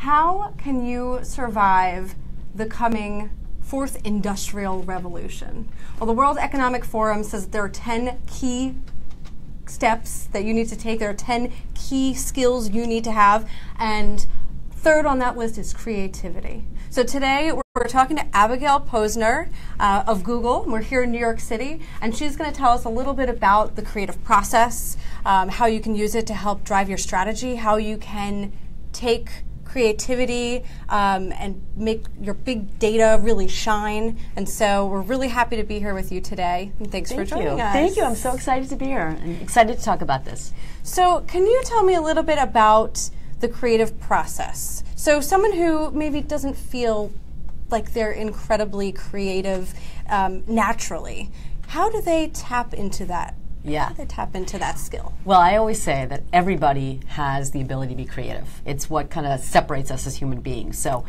How can you survive the coming fourth industrial revolution? Well, the World Economic Forum says that there are 10 key steps that you need to take. There are 10 key skills you need to have, and third on that list is creativity. So today we're talking to Abigail Posner of Google. We're here in New York City, and she's going to tell us a little bit about the creative process, how you can use it to help drive your strategy, how you can take creativity and make your big data really shine. And so we're really happy to be here with you today. And thanks for joining us. Thank you. I'm so excited to be here and excited to talk about this. So can you tell me a little bit about the creative process? So someone who maybe doesn't feel like they're incredibly creative naturally, how do they tap into that? Yeah. How do they tap into that skill? Well, I always say that everybody has the ability to be creative. It's what kind of separates us as human beings. So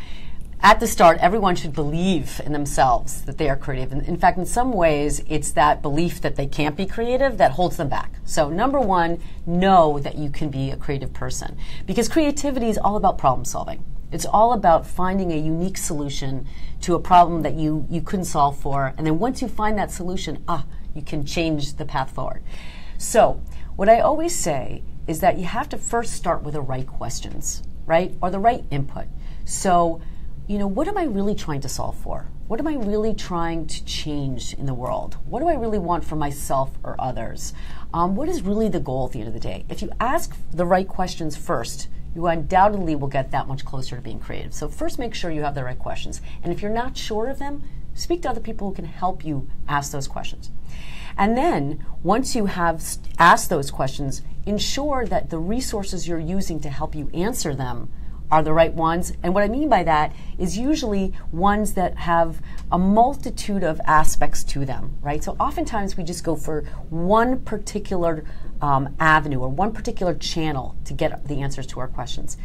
at the start, everyone should believe in themselves that they are creative. And in fact, in some ways, it's that belief that they can't be creative that holds them back. So number one, know that you can be a creative person. Because creativity is all about problem solving. It's all about finding a unique solution to a problem that you couldn't solve for. And then once you find that solution, you can change the path forward. So what I always say is that you have to first start with the right questions, right? Or the right input. So, what am I really trying to solve for? What am I really trying to change in the world? What do I really want for myself or others? What is really the goal at the end of the day? If you ask the right questions first, you undoubtedly will get that much closer to being creative. So first make sure you have the right questions. And if you're not sure of them, speak to other people who can help you ask those questions. And then, once you have asked those questions, ensure that the resources you're using to help you answer them are the right ones. And what I mean by that is usually ones that have a multitude of aspects to them, right? So oftentimes we just go for one particular avenue or one particular channel to get the answers to our questions.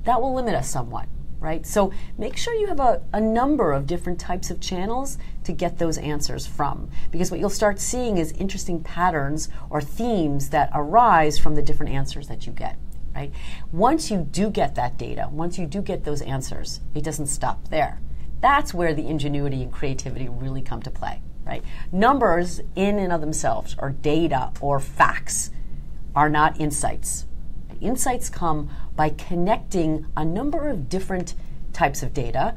That will limit us somewhat. Right? So make sure you have a number of different types of channels to get those answers from. Because what you'll start seeing is interesting patterns or themes that arise from the different answers that you get. Right? Once you do get that data, once you do get those answers, it doesn't stop there. That's where the ingenuity and creativity really come to play. Right? Numbers in and of themselves, or data or facts, are not insights. Insights come by connecting a number of different types of data.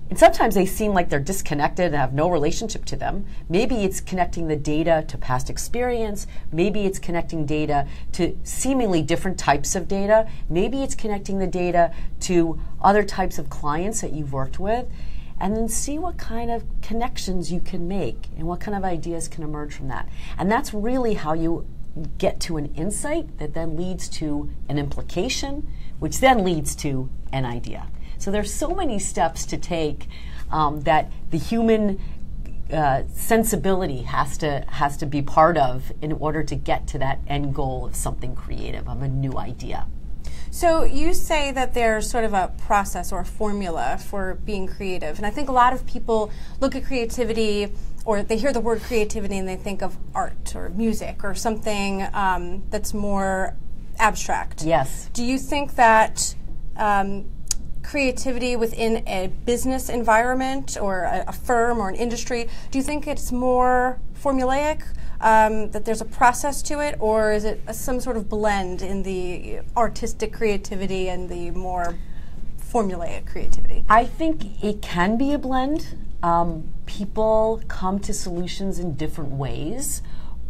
And sometimes they seem like they're disconnected and have no relationship to them. Maybe it's connecting the data to past experience. Maybe it's connecting data to seemingly different types of data. Maybe it's connecting the data to other types of clients that you've worked with. And then see what kind of connections you can make and what kind of ideas can emerge from that. And that's really how you get to an insight that then leads to an implication, which then leads to an idea. So there's so many steps to take that the human sensibility has to be part of in order to get to that end goal of something creative, of a new idea. So you say that there's sort of a process or a formula for being creative. And I think a lot of people look at creativity, or they hear the word creativity and they think of art or music or something that's more abstract. Yes. Do you think that creativity within a business environment or a firm or an industry, do you think it's more formulaic, that there's a process to it, or is it some sort of blend in the artistic creativity and the more formulaic creativity? I think it can be a blend. People come to solutions in different ways,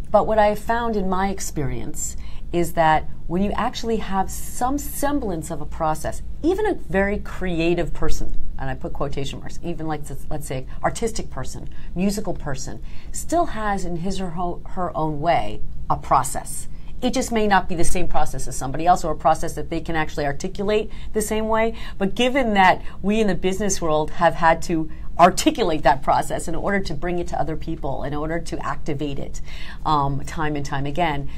but what I found in my experience is that when you actually have some semblance of a process, even a very creative person, and I put quotation marks, even like, let's say, artistic person, musical person, still has in his or her own way a process. It just may not be the same process as somebody else, or a process that they can actually articulate the same way. But given that we in the business world have had to articulate that process in order to bring it to other people, in order to activate it time and time again,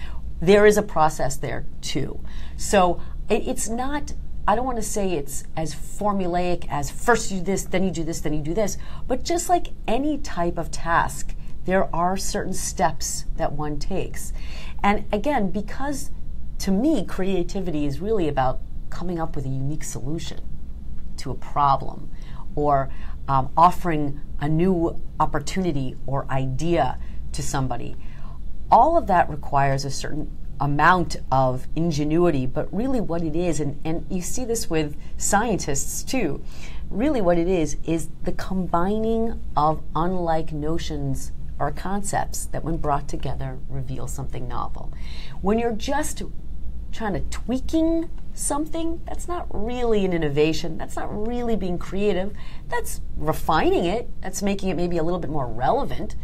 there is a process there too. So it's not, I don't want to say it's as formulaic as first you do this, then you do this, then you do this, but just like any type of task, there are certain steps that one takes. And again, because to me, creativity is really about coming up with a unique solution, to a problem, or offering a new opportunity or idea to somebody. All of that requires a certain amount of ingenuity, but really what it is, and you see this with scientists too, really what it is the combining of unlike notions or concepts that when brought together reveal something novel. When you're just trying to tweaking something, that's not really an innovation, that's not really being creative, that's refining it, that's making it maybe a little bit more relevant.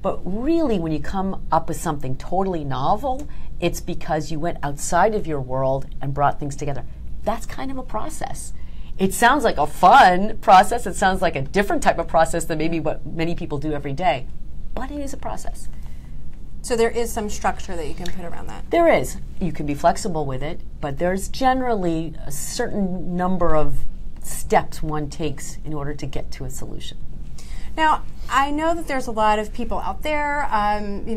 But really, when you come up with something totally novel, it's because you went outside of your world and brought things together. That's kind of a process. It sounds like a fun process. It sounds like a different type of process than maybe what many people do every day. But it is a process. So there is some structure that you can put around that. There is. You can be flexible with it, but there's generally a certain number of steps one takes in order to get to a solution. Now, I know that there's a lot of people out there,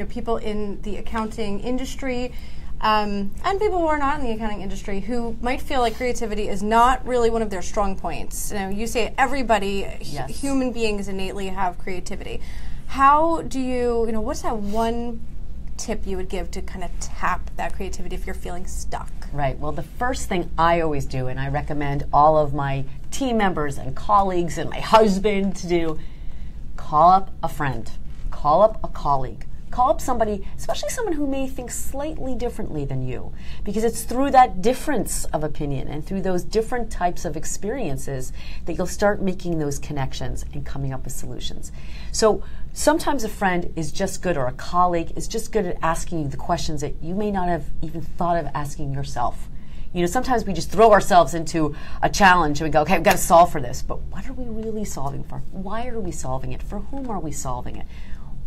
people in the accounting industry, and people who are not in the accounting industry who might feel like creativity is not really one of their strong points. You say everybody, yes. Human beings innately have creativity. How do you, what's that one tip you would give to kind of tap that creativity if you're feeling stuck? Right. Well, the first thing I always do, and I recommend all of my team members and colleagues and my husband to do, call up a friend, call up a colleague, call up somebody, especially someone who may think slightly differently than you, because it's through that difference of opinion and through those different types of experiences that you'll start making those connections and coming up with solutions. So sometimes a friend is just good, or a colleague is just good at asking you the questions that you may not have even thought of asking yourself. Sometimes we just throw ourselves into a challenge and we go, okay, we've got to solve for this. But what are we really solving for? Why are we solving it? For whom are we solving it?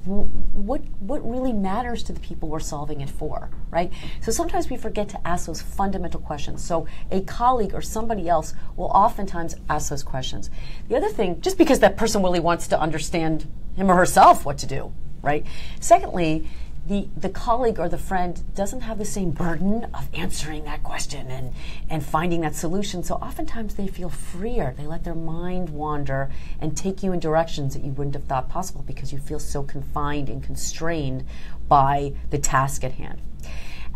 What really matters to the people we're solving it for, right? So sometimes we forget to ask those fundamental questions. So a colleague or somebody else will oftentimes ask those questions. The other thing, just because that person really wants to understand him or herself what to do, right? Secondly, the colleague or the friend doesn't have the same burden of answering that question and finding that solution. So oftentimes they feel freer. They let their mind wander and take you in directions that you wouldn't have thought possible because you feel so confined and constrained by the task at hand.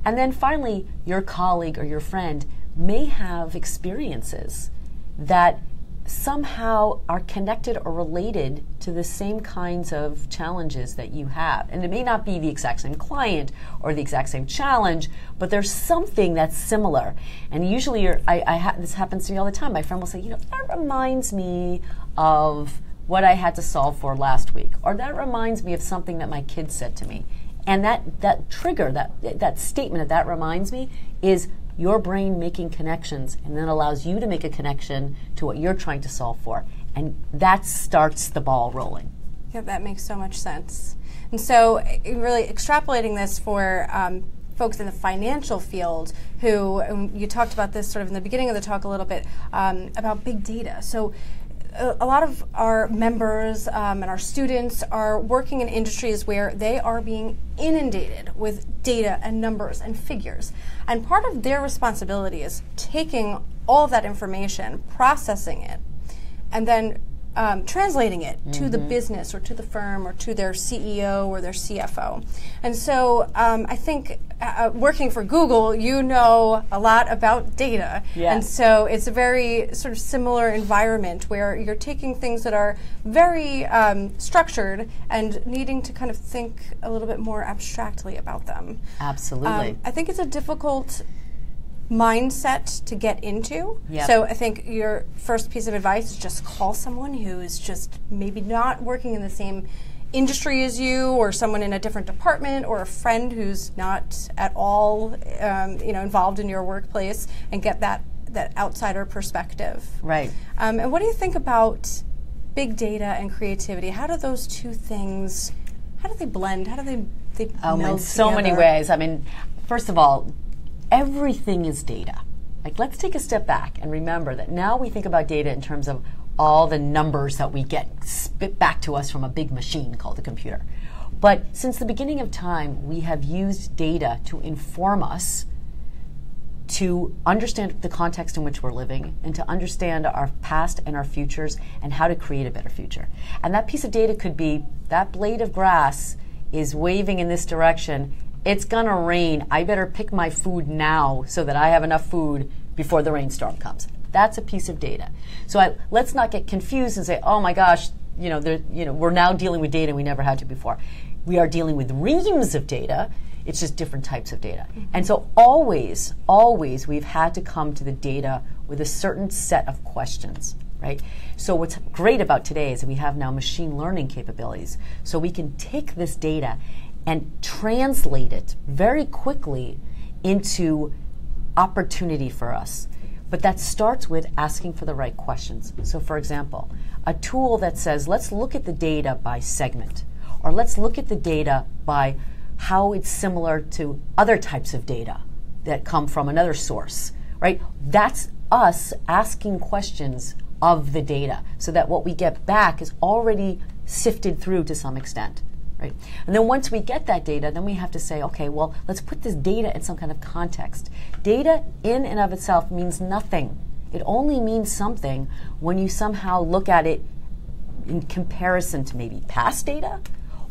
And then finally, your colleague or your friend may have experiences that somehow are connected or related to the same kinds of challenges that you have. And it may not be the exact same client or the exact same challenge, but there's something that's similar. And usually this happens to me all the time. My friend will say, that reminds me of what I had to solve for last week, or that reminds me of something that my kid said to me. And that trigger, that statement of that reminds me is your brain making connections, and then allows you to make a connection to what you're trying to solve for. And that starts the ball rolling. Yeah, that makes so much sense. And so really extrapolating this for folks in the financial field who, you talked about this sort of in the beginning of the talk a little bit, about big data. So a lot of our members and our students are working in industries where they are being inundated with data and numbers and figures. And part of their responsibility is taking all of that information, processing it, and then translating it to the business or to the firm or to their CEO or their CFO. And so I think working for Google, you know a lot about data. Yeah. And so it's a very sort of similar environment where you're taking things that are very structured and needing to kind of think a little bit more abstractly about them. Absolutely. I think it's a difficult mindset to get into. Yep. So I think your first piece of advice is just call someone who is just maybe not working in the same industry as you, or someone in a different department, or a friend who's not at all involved in your workplace, and get that outsider perspective. Right. And what do you think about big data and creativity? How do those two things, how do they blend? How do they meld in so together? many ways. I mean, first of all, everything is data. Like, let's take a step back and remember that now we think about data in terms of all the numbers that we get spit back to us from a big machine called a computer. But since the beginning of time, we have used data to inform us to understand the context in which we're living and to understand our past and our futures and how to create a better future. And that piece of data could be that blade of grass is waving in this direction. It's gonna rain. I better pick my food now so that I have enough food before the rainstorm comes. That's a piece of data. So let's not get confused and say, oh my gosh, we're now dealing with data we never had to before. We are dealing with reams of data. It's just different types of data. Mm-hmm. And so always we've had to come to the data with a certain set of questions, right? So what's great about today is that we have now machine learning capabilities. So we can take this data and translate it very quickly into opportunity for us. But that starts with asking for the right questions. So for example, a tool that says, let's look at the data by segment, or let's look at the data by how it's similar to other types of data that come from another source, right? That's us asking questions of the data so that what we get back is already sifted through to some extent, right? And then once we get that data, then we have to say, okay, well, let's put this data in some kind of context. Data in and of itself means nothing. It only means something when you somehow look at it in comparison to maybe past data,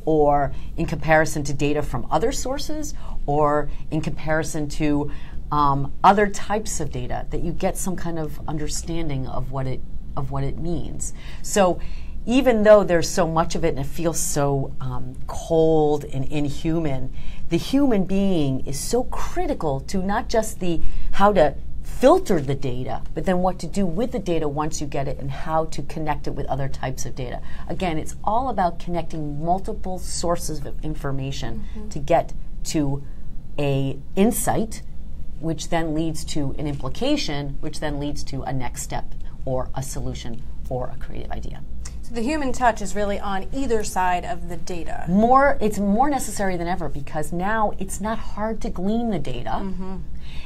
or in comparison to data from other sources, or in comparison to other types of data, that you get some kind of understanding of what it means. So even though there's so much of it and it feels so cold and inhuman, the human being is so critical to not just how to filter the data, but then what to do with the data once you get it and how to connect it with other types of data. Again, it's all about connecting multiple sources of information to get to a insight, which then leads to an implication, which then leads to a next step or a solution or a creative idea. So the human touch is really on either side of the data. It's more necessary than ever because now it's not hard to glean the data. Mm-hmm.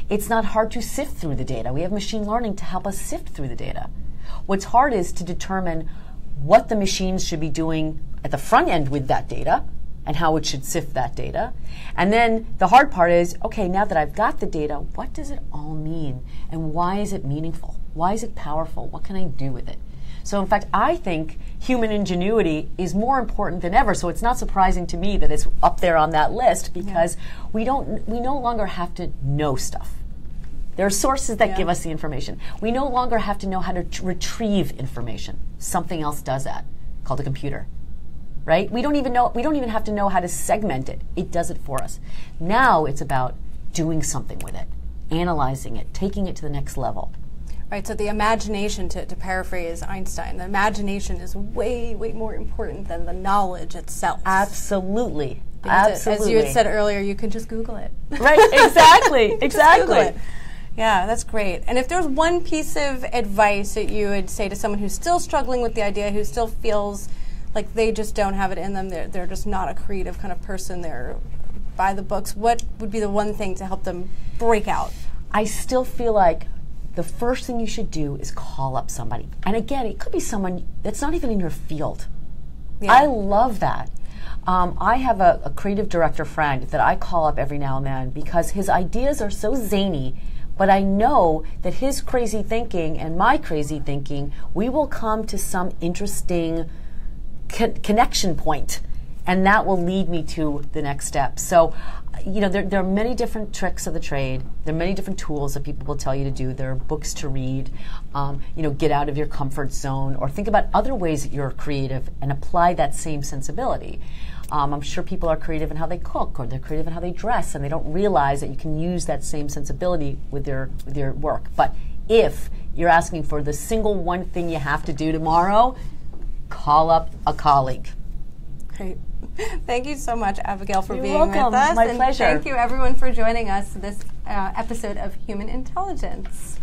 It's not hard to sift through the data. We have machine learning to help us sift through the data. What's hard is to determine what the machines should be doing at the front end with that data and how it should sift that data. And then the hard part is, okay, now that I've got the data, what does it all mean? And why is it meaningful? Why is it powerful? What can I do with it? So in fact, I think human ingenuity is more important than ever. So it's not surprising to me that it's up there on that list because we no longer have to know stuff. There are sources that give us the information. We no longer have to know how to retrieve information. Something else does that, called a computer. Right? We don't even have to know how to segment it. It does it for us. Now it's about doing something with it, analyzing it, taking it to the next level. Right, so the imagination, to paraphrase Einstein, the imagination is way, way more important than the knowledge itself. Absolutely. Because as you had said earlier, you can just Google it. Right, exactly, exactly. Yeah, that's great. And if there's one piece of advice that you would say to someone who's still struggling with the idea, who still feels like they just don't have it in them, they're just not a creative kind of person, they're by the books, what would be the one thing to help them break out? I still feel like the first thing you should do is call up somebody. And again, it could be someone that's not even in your field. Yeah. I love that. I have a creative director friend that I call up every now and then because his ideas are so zany, but I know that his crazy thinking and my crazy thinking, we will come to some interesting connection point, and that will lead me to the next step. So, there are many different tricks of the trade. There are many different tools that people will tell you to do. There are books to read. Get out of your comfort zone, or think about other ways that you're creative and apply that same sensibility. I'm sure people are creative in how they cook, or they're creative in how they dress, and they don't realize that you can use that same sensibility with their work. But if you're asking for the single one thing you have to do tomorrow, call up a colleague. Great. Thank you so much, Abigail, for being welcome. with us. My pleasure. Thank you, everyone, for joining us for this episode of Human Intelligence.